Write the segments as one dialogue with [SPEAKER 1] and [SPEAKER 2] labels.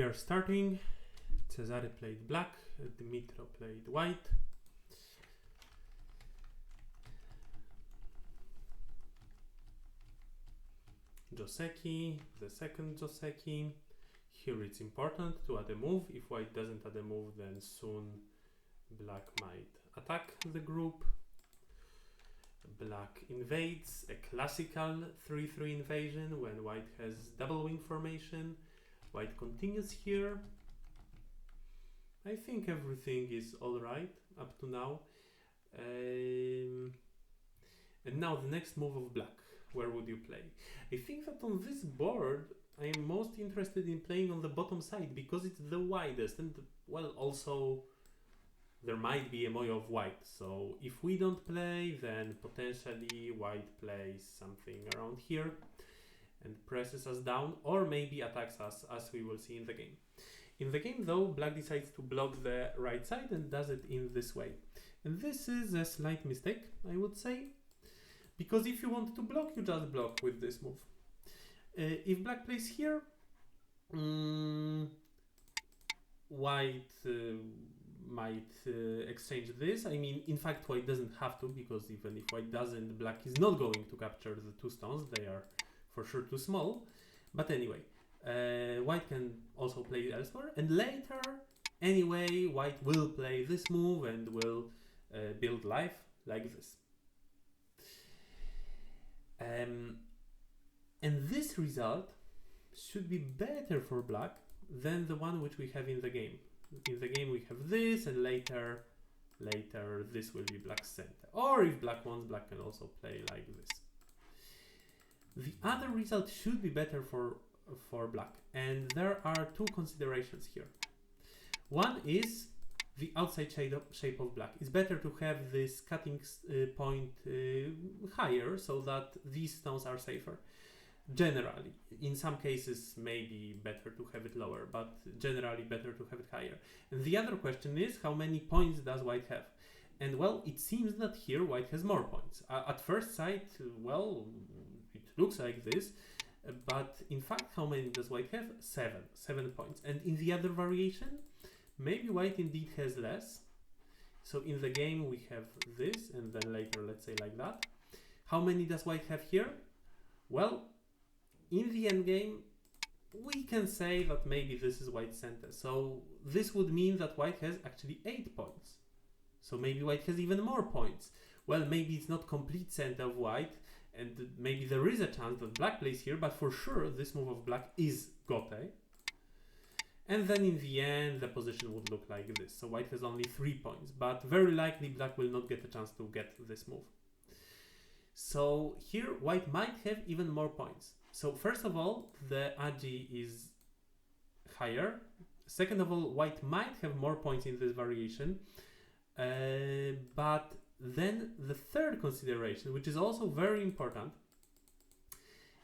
[SPEAKER 1] are starting. Cezary played black, Dmytro played white. Joseki, the second Joseki. Here it's important to add a move. If white doesn't add a move, then soon black might attack the group. Black invades, a classical 3-3 invasion when white has double wing formation. White continues here. I think everything is alright up to now. And now the next move of black. Where would you play? I think that on this board I am most interested in playing on the bottom side because it's the widest, and well, also there might be a moyo of white, so if we don't play, then potentially white plays something around here and presses us down, or maybe attacks us, as we will see in the game. In the game though, black decides to block the right side and does it in this way. And this is a slight mistake, I would say, because if you want to block, you just block with this move. If black plays here, white might exchange this. I mean, in fact, white doesn't have to, because even if white doesn't, black is not going to capture the two stones. They are for sure too small. But anyway, white can also play elsewhere. And later, anyway, white will play this move and will build life like this. And this result should be better for black than the one which we have in the game. In the game we have this, and later this will be black's center. Or if black wants, black can also play like this. The other result should be better for black, and there are two considerations here. One is the outside shape of black. It's better to have this cutting point higher so that these stones are safer. Generally, in some cases maybe better to have it lower, but generally better to have it higher. And the other question is, how many points does white have? And well, it seems that here white has more points. At first sight, well, it looks like this, but in fact, how many does white have? 7 points. And in the other variation, maybe white indeed has less. So in the game we have this, and then later, let's say like that. How many does white have here? Well, in the endgame, we can say that maybe this is white's center. So this would mean that white has actually 8 points. So maybe white has even more points. Well, maybe it's not complete center of white, and maybe there is a chance that black plays here, but for sure this move of black is gote. And then in the end, the position would look like this. So white has only 3 points, but very likely black will not get a chance to get this move. So here white might have even more points. So first of all, the agi is higher. Second of all, white might have more points in this variation. But then the third consideration, which is also very important,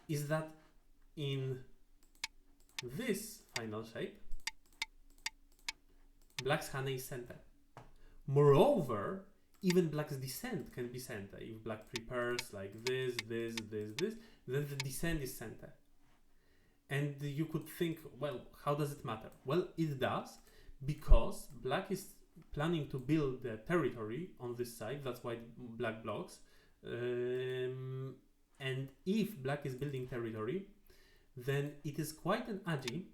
[SPEAKER 1] is that in this final shape, black's hane is center. Moreover, even black's descent can be center. If black prepares like this, then the descent is center. And you could think, well, how does it matter? Well, it does, because black is planning to build the territory on this side. That's why black blocks. And if black is building territory, then it is quite an agi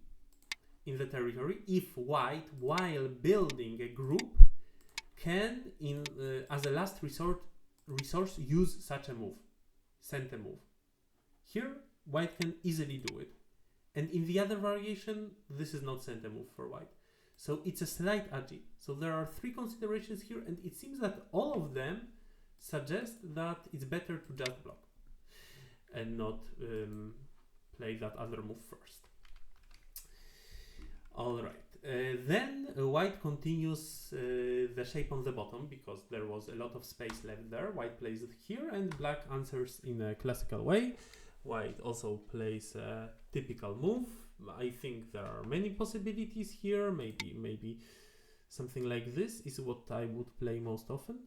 [SPEAKER 1] in the territory if white, while building a group, can, as a last resource, use such a move, center move. Here, white can easily do it. And in the other variation, this is not center move for white. So it's a slight agi. So there are 3 considerations here, and it seems that all of them suggest that it's better to just block and not play that other move first. All right. Then white continues the shape on the bottom, because there was a lot of space left there. White plays it here, and black answers in a classical way. White also plays a typical move. I think there are many possibilities here. Maybe something like this is what I would play most often.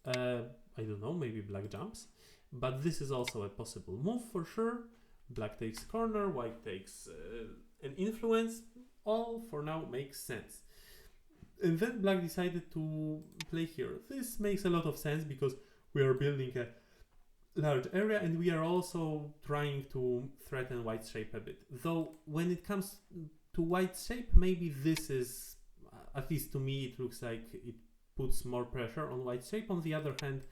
[SPEAKER 1] I don't know, maybe black jumps. But this is also a possible move for sure. Black takes corner, white takes an influence. all for now makes sense. And then black decided to play here. This makes a lot of sense because we are building a large area and we are also trying to threaten white shape a bit. Though when it comes to white shape, maybe this is, at least to me, it looks like it puts more pressure on white shape. On the other hand,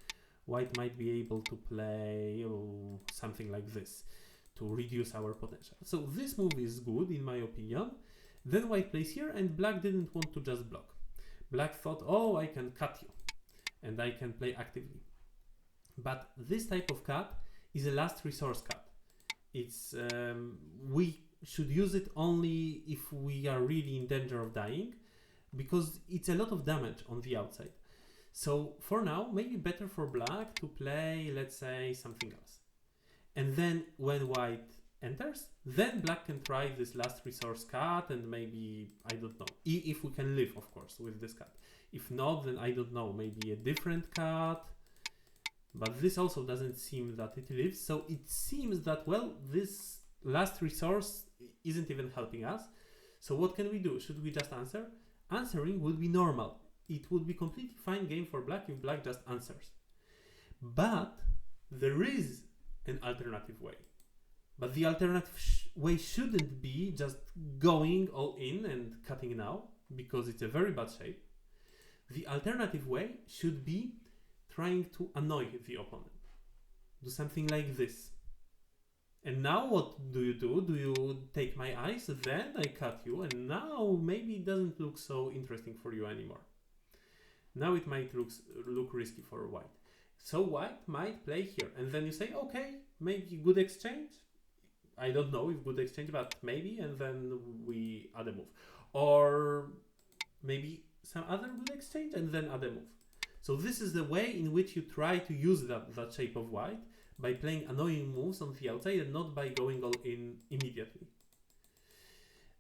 [SPEAKER 1] white might be able to play something like this to reduce our potential. So this move is good in my opinion. Then white plays here and black didn't want to just block. Black thought, oh, I can cut you and I can play actively. But this type of cut is a last resource cut. It's we should use it only if we are really in danger of dying, because it's a lot of damage on the outside. So for now, maybe better for black to play, let's say, something else. And then when white enters, then black can try this last resource cut and maybe, I don't know, if we can live, of course, with this cut. If not, then I don't know, maybe a different cut. But this also doesn't seem that it lives. So it seems that, well, this last resource isn't even helping us. So what can we do? Should we just answer? Answering would be normal. It would be completely fine game for black if black just answers. But there is an alternative way. But the alternative way shouldn't be just going all in and cutting now, because it's a very bad shape. The alternative way should be trying to annoy the opponent. Do something like this. And now what do? Do you take my eyes? Then I cut you, and now maybe it doesn't look so interesting for you anymore. Now it might look risky for white. So white might play here, and then you say, okay, maybe good exchange. I don't know if good exchange, but maybe, and then we add a move. Or maybe some other good exchange, and then add a move. So this is the way in which you try to use that shape of white, by playing annoying moves on the outside and not by going all in immediately.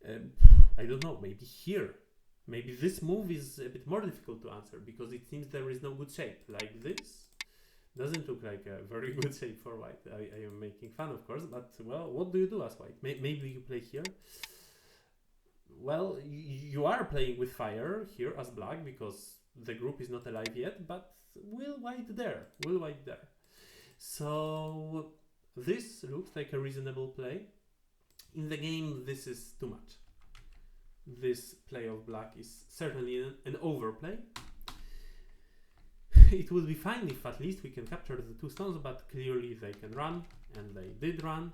[SPEAKER 1] I don't know, maybe here. Maybe this move is a bit more difficult to answer because it seems there is no good shape. Like this doesn't look like a very good shape for white. I am making fun, of course, but well, what do you do as white? Maybe you play here. Well, you are playing with fire here as black because the group is not alive yet, but will white there? Will white there? So this looks like a reasonable play. In the game, this is too much. This play of black is certainly an overplay. It would be fine if at least we can capture the two stones, but clearly they can run, and they did run.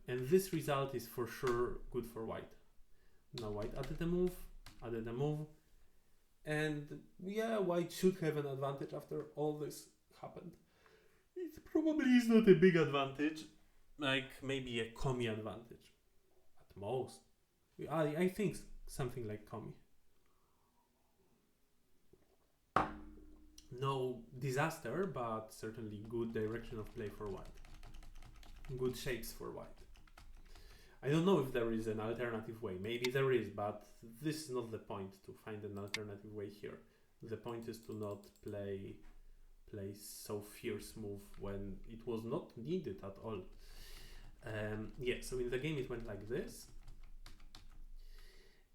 [SPEAKER 1] And this result is for sure good for white. Now white added a move, and yeah, white should have an advantage after all this happened. It probably is not a big advantage, like maybe a commie advantage at most. I think something like commie. No disaster, but certainly good direction of play for white. Good shapes for white. I don't know if there is an alternative way. Maybe there is, but this is not the point to find an alternative way here. The point is to not play so fierce move when it was not needed at all. Yeah, so in the game it went like this.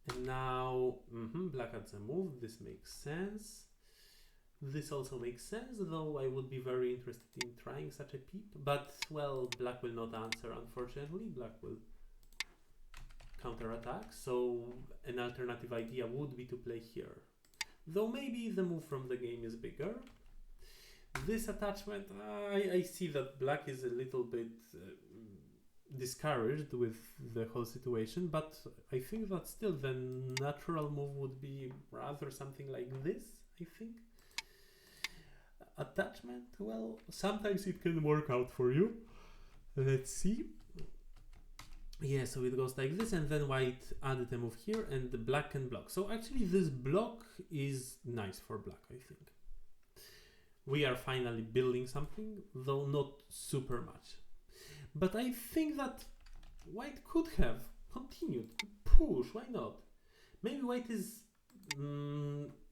[SPEAKER 1] And now black adds a move. This makes sense. This also makes sense, though I would be very interested in trying such a peep. But, well, black will not answer, unfortunately. Black will counterattack. So an alternative idea would be to play here. Though maybe the move from the game is bigger. This attachment, I see that black is a little bit discouraged with the whole situation, but I think that still the natural move would be rather something like this, I think. Attachment, well, sometimes it can work out for you. Let's see. Yeah, so it goes like this, and then white added a move here, and the black can block. So actually this block is nice for black, I think. We are finally building something, though not super much. But I think that white could have continued to push, why not? Maybe white is...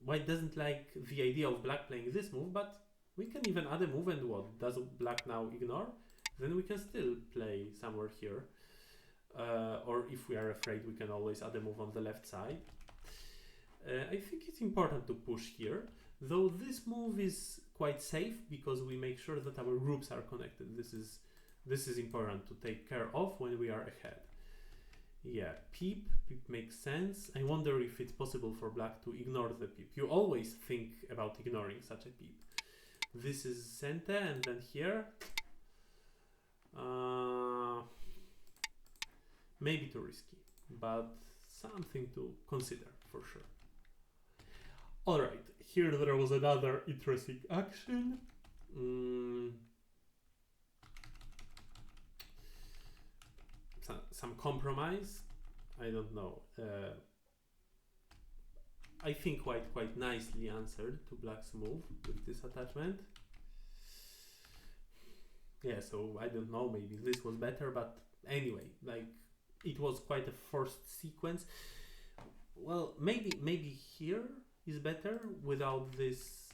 [SPEAKER 1] white doesn't like the idea of black playing this move, but we can even add a move, and what? Does black now ignore? Then we can still play somewhere here. or if we are afraid, we can always add a move on the left side. I think it's important to push here, though this move is quite safe because we make sure that our groups are connected. This is important to take care of when we are ahead. Yeah, peep makes sense. I wonder if it's possible for black to ignore the peep. You always think about ignoring such a peep. This is center, and then here. Maybe too risky, but something to consider for sure. Alright, here there was another interesting action. Some compromise. I don't know. I think quite nicely answered to black's move with this attachment. Yeah, so I don't know, maybe this was better, but anyway, like it was quite a forced sequence. Well, maybe here is better without this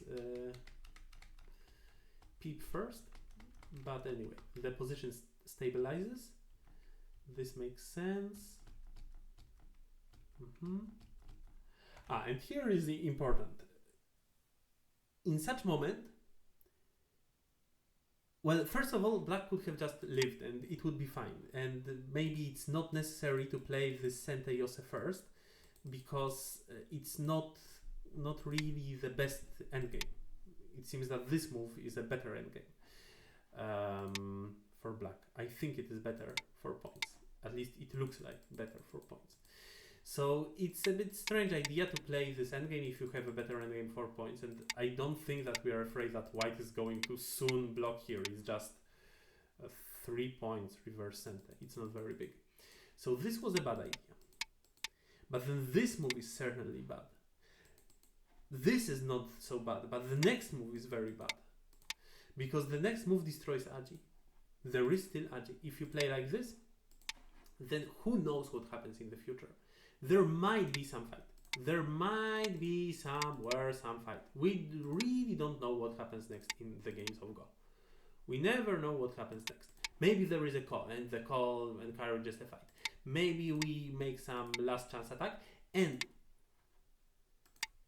[SPEAKER 1] peep first, but anyway, the position stabilizes. This makes sense. And here is the important. In such moment, well, first of all, black could have just lived and it would be fine. And maybe it's not necessary to play this Sente Yose first, because it's not really the best endgame. It seems that this move is a better endgame for black. I think it is better for points. At least it looks like better for points. So it's a bit strange idea to play this endgame if you have a better endgame for points, and I don't think that we are afraid that white is going to soon block here. It's just 3 points reverse center. It's not very big. So this was a bad idea. But then this move is certainly bad. This is not so bad, but the next move is very bad. Because the next move destroys Agi. There is still Agi. If you play like this, then who knows what happens in the future. There might be some fight. There might be somewhere some fight. We really don't know what happens next in the games of Go. We never know what happens next. Maybe there is a call, and the call encourages a fight. Maybe we make some last chance attack, and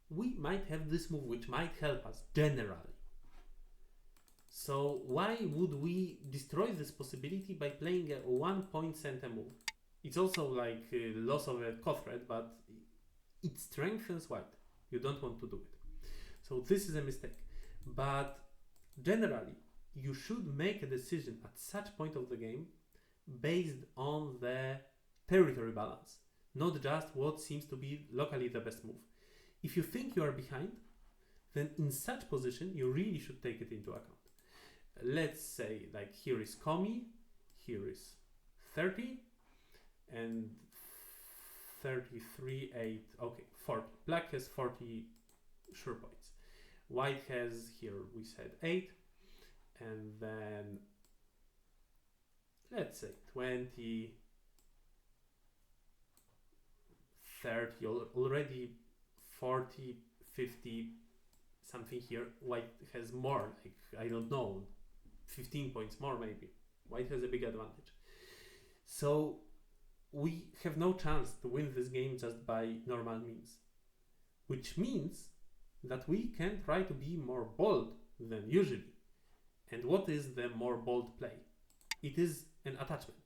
[SPEAKER 1] we might have this move which might help us generally. So why would we destroy this possibility by playing a 1 point center move? It's also like loss of a co-thread, but it strengthens white. You don't want to do it. So this is a mistake. But generally, you should make a decision at such point of the game based on the territory balance, not just what seems to be locally the best move. If you think you are behind, then in such position, you really should take it into account. Let's say like here is Komi, here is 30, and 33, 8, okay, 40. Black has 40 sure points. White has, here we said 8, and then let's say 20, 30, already 40, 50, something here. White has more, like, I don't know, 15 points more maybe. White has a big advantage. So we have no chance to win this game just by normal means, which means that we can try to be more bold than usually. And what is the more bold play? It is an attachment.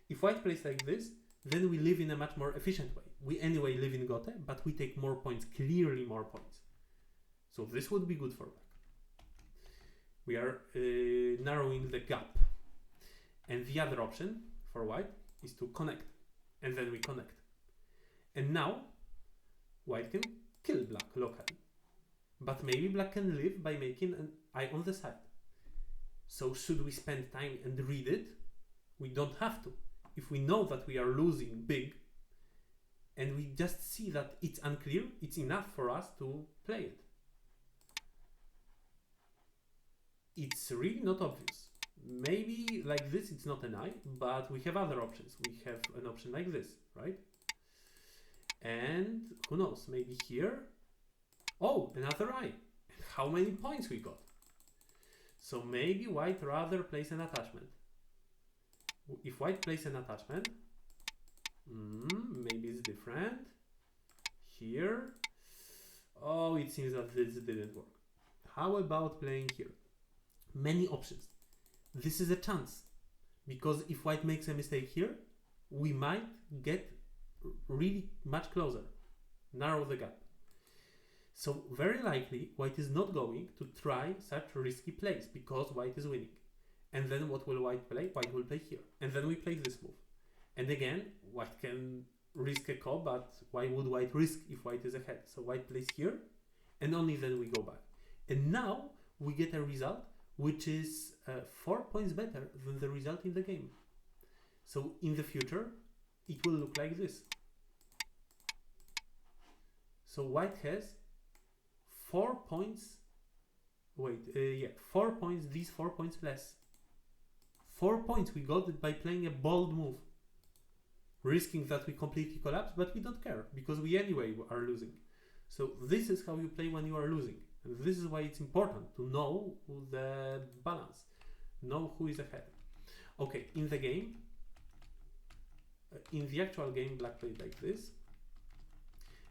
[SPEAKER 1] If white plays like this, then we live in a much more efficient way. We anyway live in Gote, but we take more points, clearly more points. So this would be good for black. We are narrowing the gap. And the other option for white is to connect. And then we connect. And now, white can kill black locally. But maybe black can live by making an eye on the side. So should we spend time and read it? We don't have to. If we know that we are losing big, and we just see that it's unclear, it's enough for us to play it. It's really not obvious. Maybe like this it's not an eye, but we have other options. We have an option like this, right? And who knows, maybe here, oh, another eye. And how many points we got? So maybe white rather plays an attachment. If white plays an attachment, Maybe it's different. Here. Oh, it seems that this didn't work. How about playing here? Many options. This is a chance. Because if white makes a mistake here, we might get really much closer. Narrow the gap. So very likely white is not going to try such risky plays because white is winning. And then what will white play? White will play here. And then we play this move. And again, white can risk a call, but why would white risk if white is ahead? So white plays here, and only then we go back. And now we get a result which is 4 points better than the result in the game. So in the future, it will look like this. So white has 4 points. 4 points, these 4 points less. 4 points we got it by playing a bold move. Risking that we completely collapse, but we don't care because we anyway are losing. So this is how you play when you are losing. And this is why it's important to know the balance. Know who is ahead. Okay, in the game, in the actual game, black played like this.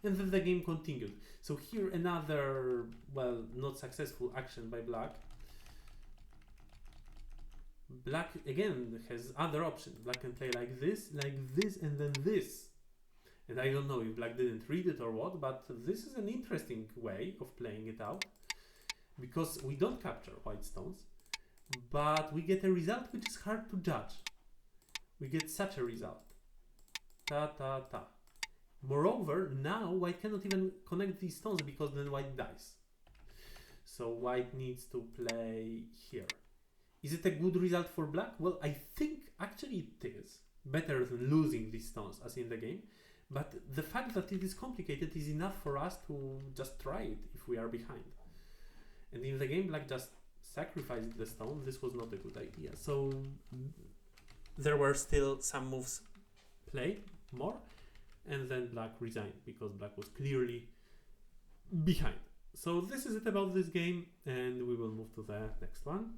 [SPEAKER 1] And then the game continued. So here another, well, not successful action by black. Black again has other options. Black can play like this, and then this. And I don't know if black didn't read it or what, but this is an interesting way of playing it out. Because we don't capture white stones, but we get a result which is hard to judge. We get such a result. Ta ta ta. Moreover, now white cannot even connect these stones because then white dies. So white needs to play here. Is it a good result for black? Well, I think actually it is. Better than losing these stones as in the game. But the fact that it is complicated is enough for us to just try it if we are behind. And in the game, black just sacrificed the stone. This was not a good idea. So there were still some moves played more. And then black resigned because black was clearly behind. So this is it about this game. And we will move to the next one.